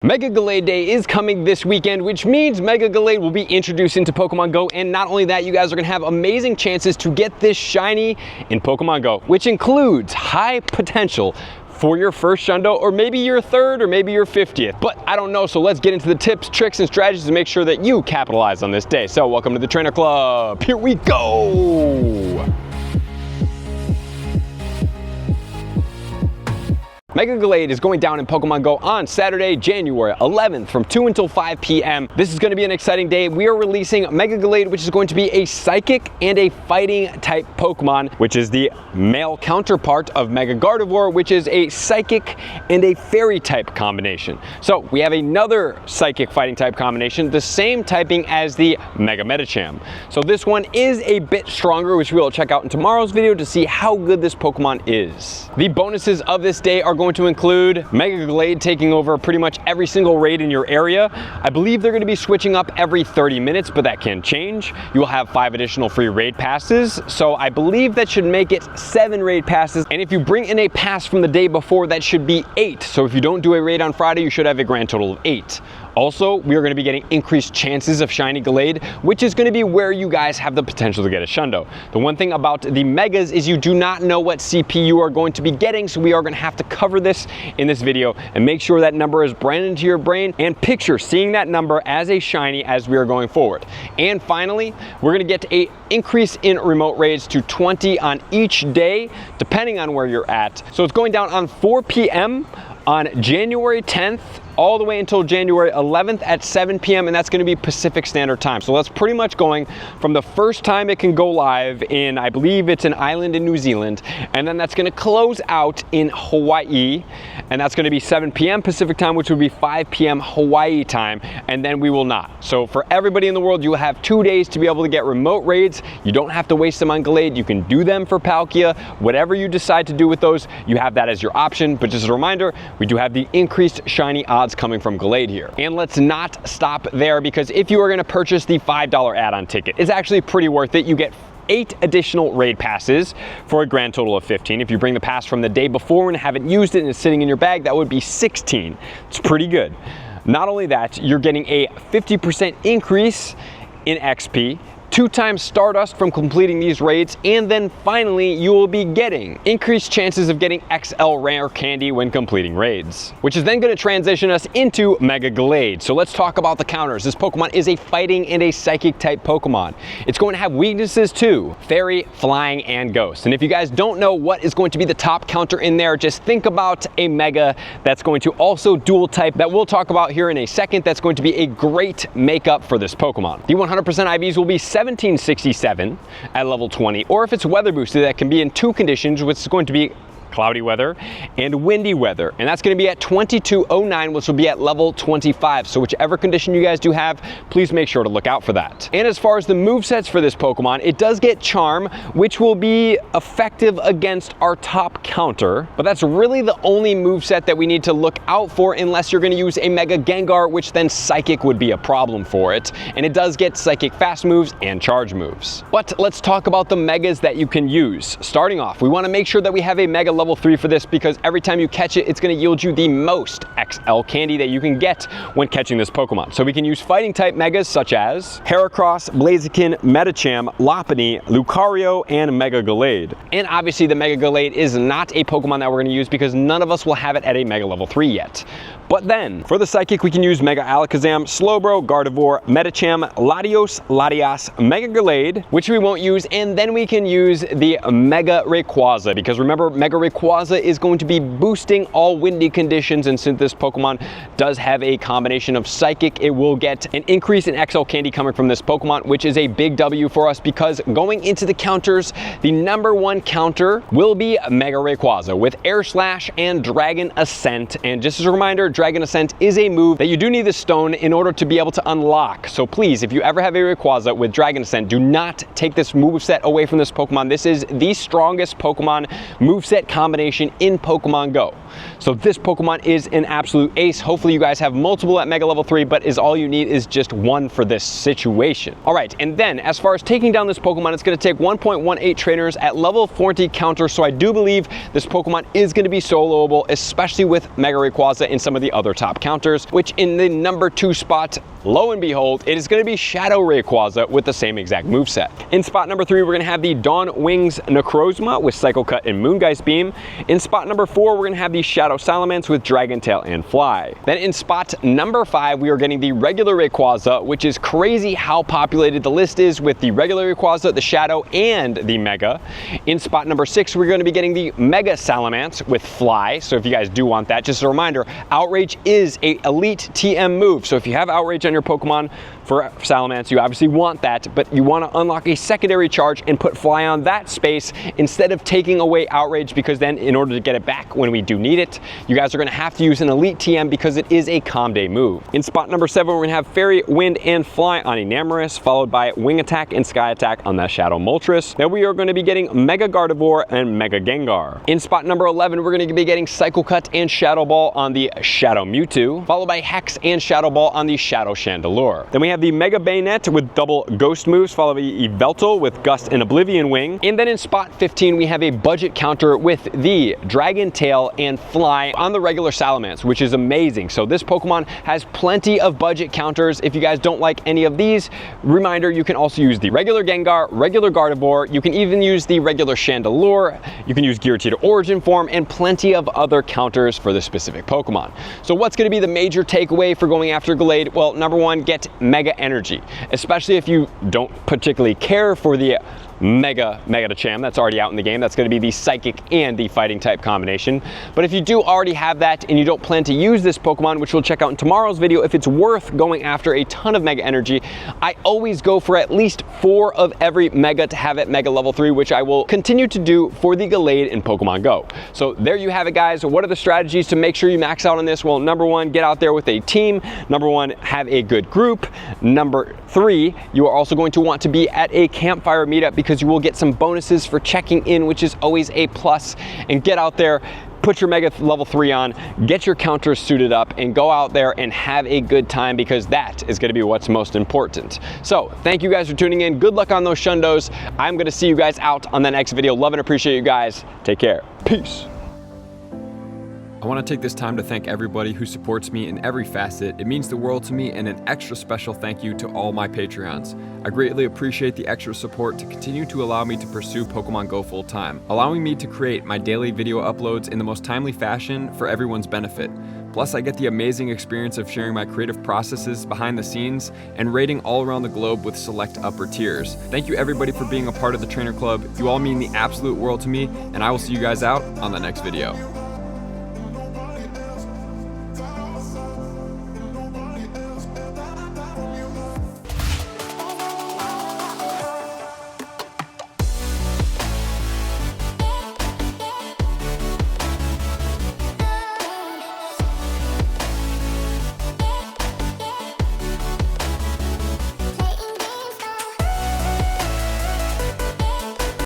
Mega Gallade Day is coming this weekend, which means Mega Gallade will be introduced into Pokemon Go, and not only that, you guys are going to have amazing chances to get this shiny in Pokemon Go, which includes high potential for your first Shundo, or maybe your third, or maybe your 50th. But I don't know, so let's get into the tips, tricks, and strategies to make sure that you capitalize on this day. So welcome to the Trainer Club. Here we go. Mega Gallade is going down in Pokemon Go on Saturday, January 11th from 2 until 5 p.m. This is going to be an exciting day. We are releasing Mega Gallade, which is going to be a Psychic and a Fighting type Pokemon, which is the male counterpart of Mega Gardevoir, which is a Psychic and a Fairy type combination. So we have another Psychic Fighting type combination, the same typing as the Mega Medicham. So this one is a bit stronger, which we will check out in tomorrow's video to see how good this Pokemon is. The bonuses of this day are going to include Mega Gallade taking over pretty much every single raid in your area. I believe they're going to be switching up every 30 minutes, but that can change. You will have 5 additional free raid passes, so I believe that should make it 7 raid passes. And if you bring in a pass from the day before, that should be 8. So if you don't do a raid on Friday, you should have a grand total of 8. Also, we are going to be getting increased chances of shiny Gallade, which is going to be where you guys have the potential to get a Shundo. The one thing about the Megas is you do not know what CP you are going to be getting, so we are going to have to cover this in this video and make sure that number is branded into your brain and picture seeing that number as a shiny as we are going forward. And finally, we're going to get an increase in remote raids to 20 on each day, depending on where you're at. So it's going down on 4 p.m. on January 10th, all the way until January 11th at 7 p.m. and that's going to be Pacific Standard Time. So that's pretty much going from the first time it can go live in, I believe it's an island in New Zealand, and then that's going to close out in Hawaii, and that's going to be 7 p.m. Pacific Time, which would be 5 p.m. Hawaii time, and then we will not. So for everybody in the world, you will have 2 days to be able to get remote raids. You don't have to waste them on Gallade. You can do them for Palkia. Whatever you decide to do with those, you have that as your option. But just a reminder, we do have the increased shiny odds coming from Gallade here. And let's not stop there, because if you are going to purchase the $5 add-on ticket, it's actually pretty worth it. You get 8 additional raid passes for a grand total of 15. If you bring the pass from the day before and haven't used it and it's sitting in your bag, that would be 16. It's pretty good. Not only that, you're getting a 50% increase in XP, 2 times Stardust from completing these raids, and then finally you will be getting increased chances of getting XL rare candy when completing raids, which is then going to transition us into Mega Gallade. So let's talk about the counters. This Pokemon is a fighting and a psychic type Pokemon. It's going to have weaknesses too: Fairy, Flying, and Ghost. And if you guys don't know what is going to be the top counter in there, just think about a Mega that's going to also dual type that we'll talk about here in a second. That's going to be a great makeup for this Pokemon. The 100% IVs will be 1767 at level 20, or if it's weather boosted, that can be in 2 conditions, which is going to be cloudy weather and windy weather, and that's going to be at 2209, which will be at level 25. So whichever condition you guys do have, please make sure to look out for that. And as far as the movesets for this Pokemon, it does get Charm, which will be effective against our top counter, but that's really the only moveset that we need to look out for, unless you're going to use a Mega Gengar, which then Psychic would be a problem for it. And it does get Psychic fast moves and charge moves. But let's talk about the Megas that you can use. Starting off, we want to make sure that we have a Mega level 3 for this, because every time you catch it, it's going to yield you the most XL candy that you can get when catching this Pokemon. So we can use fighting type Megas such as Heracross, Blaziken, Medicham, Lopunny, Lucario, and Mega Gallade. And obviously the Mega Gallade is not a Pokemon that we're going to use, because none of us will have it at a Mega level 3 yet. But then, for the Psychic, we can use Mega Alakazam, Slowbro, Gardevoir, Medicham, Latias, Mega Gallade, which we won't use, and then we can use the Mega Rayquaza, because remember, Mega Rayquaza is going to be boosting all windy conditions, and since this Pokemon does have a combination of Psychic, it will get an increase in XL candy coming from this Pokemon, which is a big W for us, because going into the counters, the #1 counter will be Mega Rayquaza with Air Slash and Dragon Ascent. And just as a reminder, Dragon Ascent is a move that you do need the stone in order to be able to unlock. So please, if you ever have a Rayquaza with Dragon Ascent, do not take this moveset away from this Pokemon. This is the strongest Pokemon moveset combination in Pokemon Go. So this Pokemon is an absolute ace. Hopefully you guys have multiple at Mega level 3, but all you need is just 1 for this situation. All right, and then as far as taking down this Pokemon, it's going to take 1.18 trainers at level 40 counter. So I do believe this Pokemon is going to be soloable, especially with Mega Rayquaza and some of the the other top counters, which in the number 2 spot, lo and behold, it is going to be Shadow Rayquaza with the same exact moveset. In spot number 3, we're going to have the Dawn Wings Necrozma with Cycle Cut and Moongeist Beam. In spot number 4, we're going to have the Shadow Salamence with Dragon Tail and Fly. Then in spot number 5, we are getting the regular Rayquaza, which is crazy how populated the list is with the regular Rayquaza, the Shadow, and the Mega. In spot number 6, we're going to be getting the Mega Salamence with Fly. So if you guys do want that, just a reminder, Outrage is a elite TM move. So if you have Outrage on your Pokemon for Salamence, you obviously want that, but you want to unlock a secondary charge and put Fly on that space instead of taking away Outrage, because then in order to get it back when we do need it, you guys are going to have to use an elite TM because it is a Calm Day move. In spot number 7, we're going to have Fairy, Wind, and Fly on Enamorus, followed by Wing Attack and Sky Attack on the Shadow Moltres. Then we are going to be getting Mega Gardevoir and Mega Gengar. In spot number 11, we're going to be getting Cycle Cut and Shadow Ball on the Shadow Mewtwo, followed by Hex and Shadow Ball on the Shadow Chandelure. Then we have the Mega Bayonet with double Ghost moves, followed by Yveltal with Gust and Oblivion Wing. And then in spot 15, we have a budget counter with the Dragon Tail and Fly on the regular Salamence, which is amazing. So this Pokemon has plenty of budget counters. If you guys don't like any of these, reminder, you can also use the regular Gengar, regular Gardevoir, you can even use the regular Chandelure, you can use Giratina Origin Form, and plenty of other counters for the specific Pokemon. So what's going to be the major takeaway for going after Gallade? Well, number 1, get Mega Energy, especially if you don't particularly care for the Mega Cham that's already out in the game. That's going to be the Psychic and the Fighting type combination. But if you do already have that and you don't plan to use this Pokemon, which we'll check out in tomorrow's video, if it's worth going after a ton of Mega Energy, I always go for at least 4 of every Mega to have it Mega level 3, which I will continue to do for the Gallade in Pokemon Go. So there you have it, guys. What are the strategies to make sure you max out on this? Well, number 1, get out there with a team. Number 1, have a good group. Number 3, you are also going to want to be at a campfire meetup, because you will get some bonuses for checking in, which is always a plus. And get out there, put your Mega level 3 on, get your counters suited up, and go out there and have a good time, because that is going to be what's most important. So thank you guys for tuning in. Good luck on those Shundos. I'm going to see you guys out on the next video. Love and appreciate you guys. Take care. Peace. I want to take this time to thank everybody who supports me in every facet. It means the world to me, and an extra special thank you to all my Patreons. I greatly appreciate the extra support to continue to allow me to pursue Pokemon Go full time, allowing me to create my daily video uploads in the most timely fashion for everyone's benefit. Plus, I get the amazing experience of sharing my creative processes behind the scenes and raiding all around the globe with select upper tiers. Thank you everybody for being a part of the Trainer Club. You all mean the absolute world to me, and I will see you guys out on the next video.